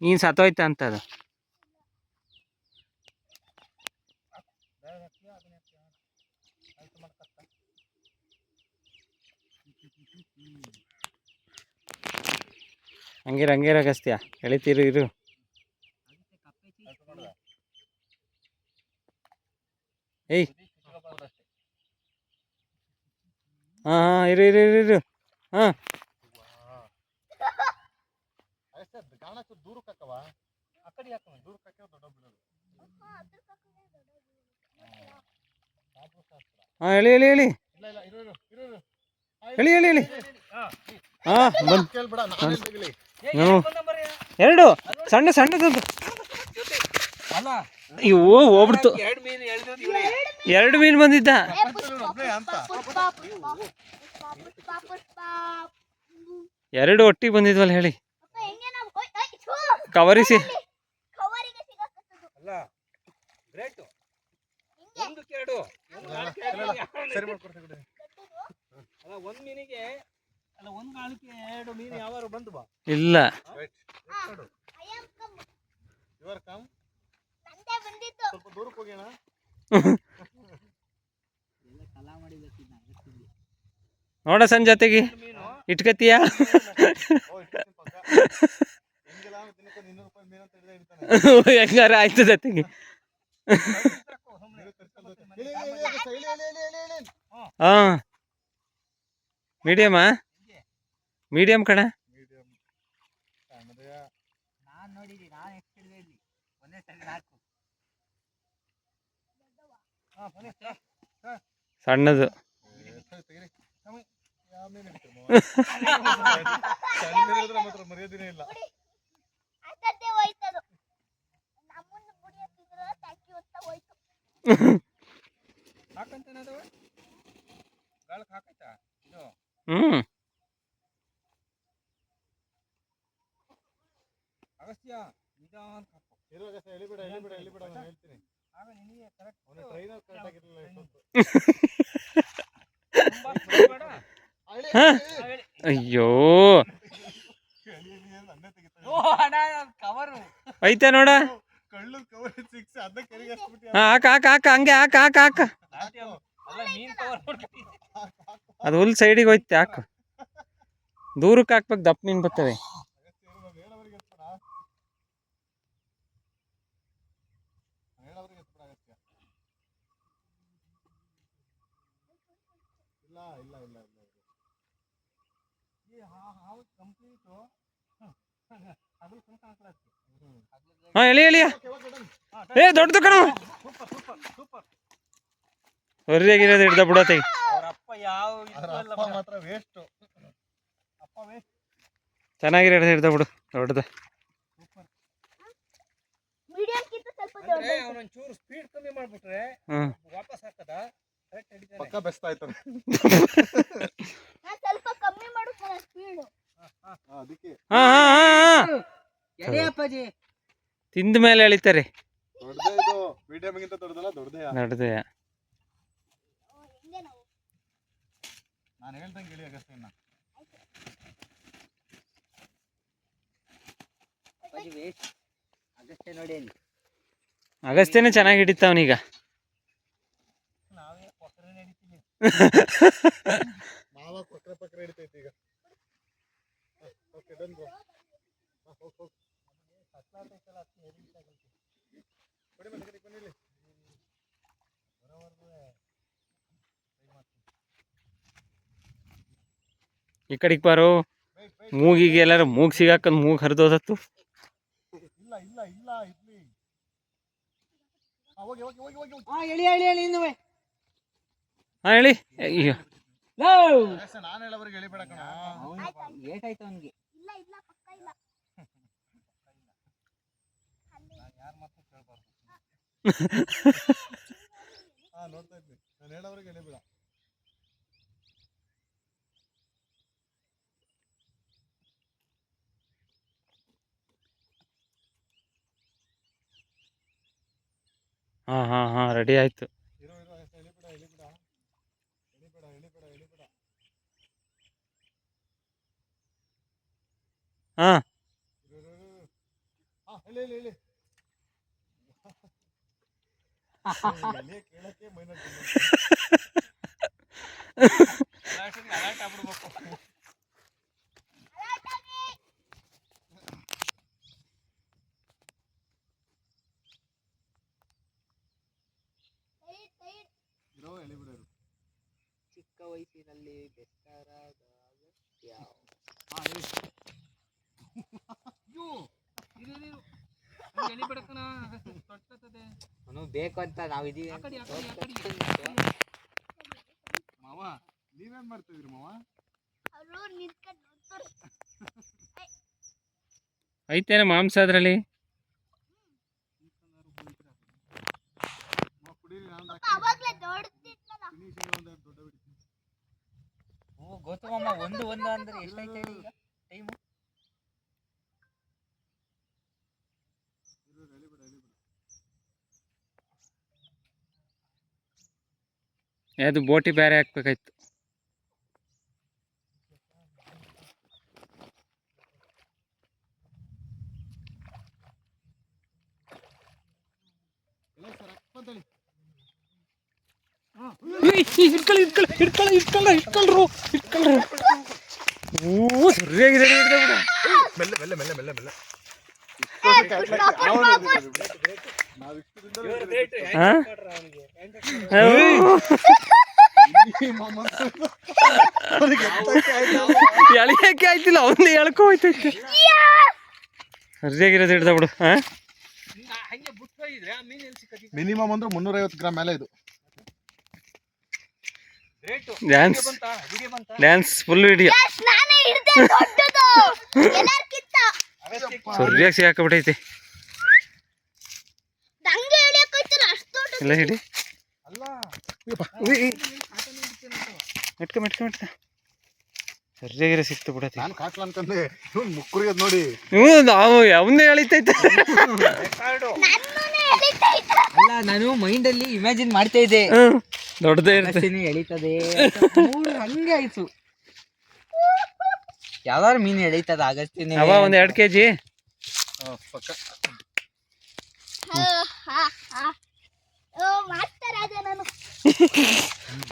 ನೀನು ಸತ್ತೋಯ್ತ ಅಂತ ಅದು. ಹಂಗಿರ ಅಗಸ್ತ್ಯ ಎಳಿತೀರು ಇರು. ಏಯ್ ಹಾಂ ಇರು ಹಾಂ ಹಾಂ ಎಳಿ ಹಾಂ ಎರಡು ಸಣ್ಣದು ಇವು ಹೋಗ್ಬಿಡ್ತು. ಎರಡು ಮೀನು ಬಂದಿದ್ದ. ಎರಡು ಒಟ್ಟಿಗೆ ಬಂದಿದ್ವಲ್ಲ ಹೇಳಿ. ಕವರಿಸಿ ಇಲ್ಲ ನೋಡ ಸಂಜಾತೆಗೆ ಇಟ್ಕತೀಯ. ಹೆಂಗಾರ ಆಯ್ತು ಜೊತೆಗೆ. ಹಾಂ ಮೀಡಿಯಂ ಕಣ. ಸಣ್ಣದು ಅಯ್ಯೋ ಐತೆ ನೋಡ. ಹಾಕ ಹಂಗೆ ಹಾಕ. ಅದು ಹುಲ್ ಸೈಡಿಗೆ ಹೋಯ್ತೆ. ಹಾಕು ದೂರಕ್ಕೆ ಹಾಕ್ಬೇಕು. ದಪ್ಪ ಮೀನು ಬರ್ತವೆ. ಹಾಂ ಎಳಿಯ ಏ ದೊಡ್ಡದು ಕಣ. ಹೊರ್ರಿಯಾಗಿರೋದು ಹಿಡ್ದ ಬಿಡತ್ತೆ. ಚೆನ್ನಾಗಿರೋದು ಹಿಡ್ದ ಬಿಡು ದೊಡ್ಡದು. ತಿಂದ ಮೇಲೆ ಎಳಿತಾರೆ. ದೊಡ್ಡದೇ ಅಗಸ್ತ್ಯನೇ ಚೆನ್ನಾಗಿ ಹಿಡಿತಾವನೀಗ. ಈ ಕಡೆಗೆ ಬಾರೋ. ಮೂಗಿಗೆ ಎಲ್ಲಾರು ಮೂಗ್ ಸಿಗಾಕಂದ್ ಮೂಗ್ ಹರಿದೋದತ್ತು. ಹೇಳಿ ಅಯ್ಯೋ ಹಾಂ ರೆಡಿ ಆಯ್ತು. ಹಾಂ ಚಿಕ್ಕ ವಯಸ್ಸಿನಲ್ಲಿ ಬೆಕ್ಕರಾದ ಬೇಕು ಅಂತ ನಾವಿದೀವಿ. ಮಾವ ನೀವೇನ್ ಮಾಡ್ತಿದ್ರಿ ಮಾವ? ಐತೇನ ಮಾಂಸ ಅದರಲ್ಲಿ? ಗೊತ್ತಮ್ಮ ಒಂದು ಅಂದ್ರೆ ಎಷ್ಟೈತೆ ಈಗ ಟೈಮು? ಅದು ಬೋಟಿ ಬೇರೆ ಹಾಕ್ಬೇಕಾಯ್ತು. ಇಟ್ಕೊಳ್ರು ಸರಿಯಾಗಿದೆ. ಮೆಲ್ಲ ಮೆಲ್ಲ ಮೆಲ್ಲ ಮೆಲ್ಲ ಮೆಲ್ಲ. ಎಳಿಯಕ್ಕೆ ಆಯ್ತಿಲ್ಲ, ಅವನ್ನ ಎಳ್ಕೊ ಹೋಯ್ತೈತೆ. ಸರಿಯಾಗಿರೋದು ಹಿಡ್ದ ಬಿಡು. ಮಿನಿಮಮ್ ಅಂದ್ರೆ 350 ಗ್ರಾಮ್ ಮೇಲೆ ಇದು. ಡ್ಯಾನ್ಸ್ ಫುಲ್ ಹಿಡಿಯ ಸರಿಯಾಗಿ ಸಿಗಾಕಬಿಟ್ಟೈತೆ. ಇಲ್ಲ ಹಿಡಿ ಮೆಟ್ಕ ಮೆಟ್ಕ ಮೆಟ್ಕ ಸರಿಯಾಗಿರೋ ಸಿಕ್ತು ಬಿಡತ್ತೆ. ನಾನು ಕಾಟ್ಲ ಅನ್ಕಂಡೆ ಮುಕ್ಕುರಿಗೆ ನೋಡಿ ನಾವು ಅವನ್ನೇ ಎಳಿತೈತೆ. ಅಲ್ಲ ನಾನು ಮೈಂಡ್ ಅಲ್ಲಿ ಇಮ್ಯಾಜಿನ್ ಮಾಡ್ತಾ ಇದ್ದೆ, ದೊಡ್ಡದೇ ಇರುತ್ತೆ ಎಳಿತದೆ ಹಂಗೆ ಆಯ್ತು. ಯಾವ್ದಾರು ಮೀನು ಎಳಿತದ ಆಗಸ್ತೀನಿ ಅವ ಒಂದ್ 2 kg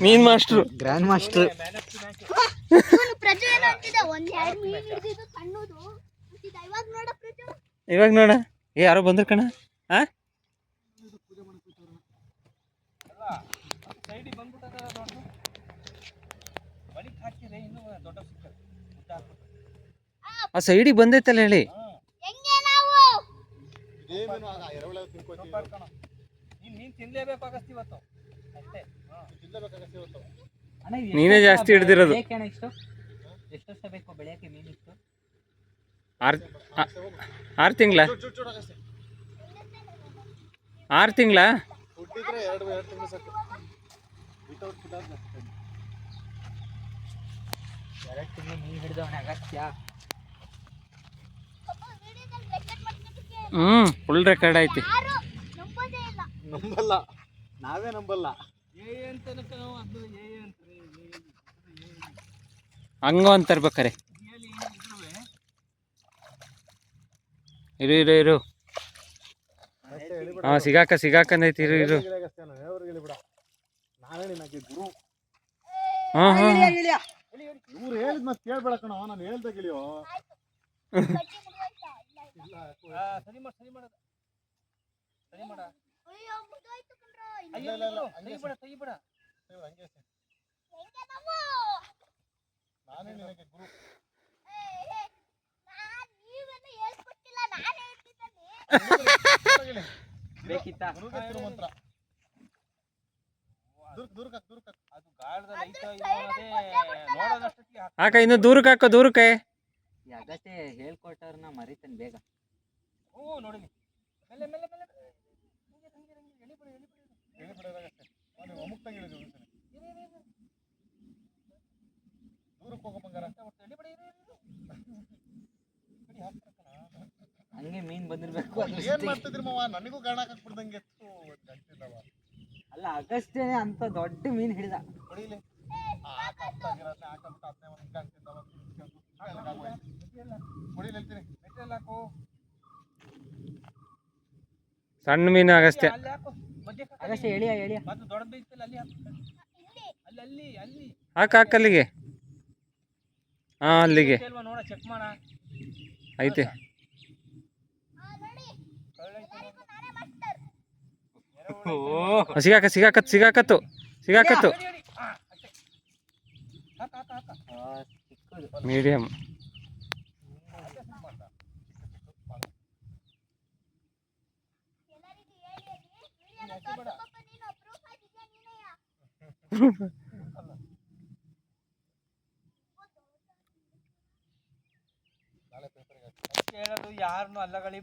ಮೀನ್ ಮಾಸ್ಟ್ರು, ಗ್ರ್ಯಾಂಡ್ ಮಾಸ್ಟರ್. ಇವಾಗ ನೋಡ ಯಾರೋ ಬಂದ್ರ ಕಣ. ಆ ಸೈಡಿಗೆ ಬಂದೈತಲ್ಲ ಹೇಳಿ. ನೀನೇ ಜಾಸ್ತಿ ಹಿಡ್ದಿರೋದು. ಎಷ್ಟು ವರ್ಷ ಬೇಕು ಬೆಳೆಯಕ್ಕೆ ಮೀನು? ಇಷ್ಟು 6 ತಿಂಗಳ 6 ತಿಂಗಳ ಹುಟ್ಟಿದ್ರೆ 2 ತಿಂಗಳು ಸಾಕು. 2 ತಿಂಗಳು ಮೀನು ಹಿಡಿದವನ ಅಗತ್ಯ. ಫುಲ್ ರೆಕಾರ್ಡ್ ಐತಿ. ನಂಬಲ್ಲ, ನಾವೇ ನಂಬಲ್ಲ. ಹಂಗ ಅಂತಾರ ಬೇಕಾರೆ. ಇರು ಇರು ಇರು ಹಾ ಸಿಗಾಕಂದೈತಿ. ಇರು ಇರು ಹಾ ಹಾ ಇವ್ರು ಹೇಳಿದ್ ಮತ್ತೆ ಕೇಳ್ಬೇಡ ಕಣ, ನಾನು ಹೇಳ್ದಾಗ ಇಳಿಯೋ. ನಾನೇ ನಿನಗೆ ಗುರು. ಬೇಕಿತ್ತ ಮಂತ್ರ ಹಾಕ, ಇನ್ನು ದೂರಕ್ಕೆ ಹಾಕೋ, ದೂರಕ್ಕೆ. ಅಗತ್ಯ ಹೇಳ್ಕೊಟ್ಟವ್ರನ್ನ ಮರಿತಾನೆ ಬೇಗ. ನೋಡಿ ಹಂಗೆ ಮೀನ್ ಬಂದಿರ್ಬೇಕು. ಏನ್ ಮಾಡ್ತಿದ್ರಿ ಮಾವ? ನನಗೂ ಗಾಣ ಹಾಕ್ಬಿಡ್ದಂಗೆ. ಅಲ್ಲ ಅಗಸ್ತ್ಯನೇ ಅಂತ ದೊಡ್ಡ ಮೀನ್ ಹಿಡಿದ. ಹೊಡಿಲಿ ಹೇಳ್ತೀನಿ. ಮೆಟೀರಿಯಲ್ ಹಾಕು. ಸಣ್ಣ ಮೀನು ಆಗಷ್ಟೇ. ಅಲ್ಲಿ ಹಾಕು. ಮಧ್ಯಕ್ಕೆ ಹಾಕು. ಅಗಸ್ತ್ಯ ಎಳಿಯ ಎಳಿಯ. ಮತ್ತೆ ದೊಡ್ಡದು ಇತ್ತಲ್ಲ ಅಲ್ಲಿ ಹಾಕು. ಅಲ್ಲಿ. ಹಾಕು ಅಲ್ಲಿಗೆ. ಹಾ ಅಲ್ಲಿಗೆ ಅಲ್ವಾ ನೋಡ ಚೆಕ್ ಮಾಡ. ಐತೆ. ಸಿಗಾಕತ್ತು ಮೀಡಿಯಂ. ಯಾರನ್ನು ಅಲ್ಲಗಳಿ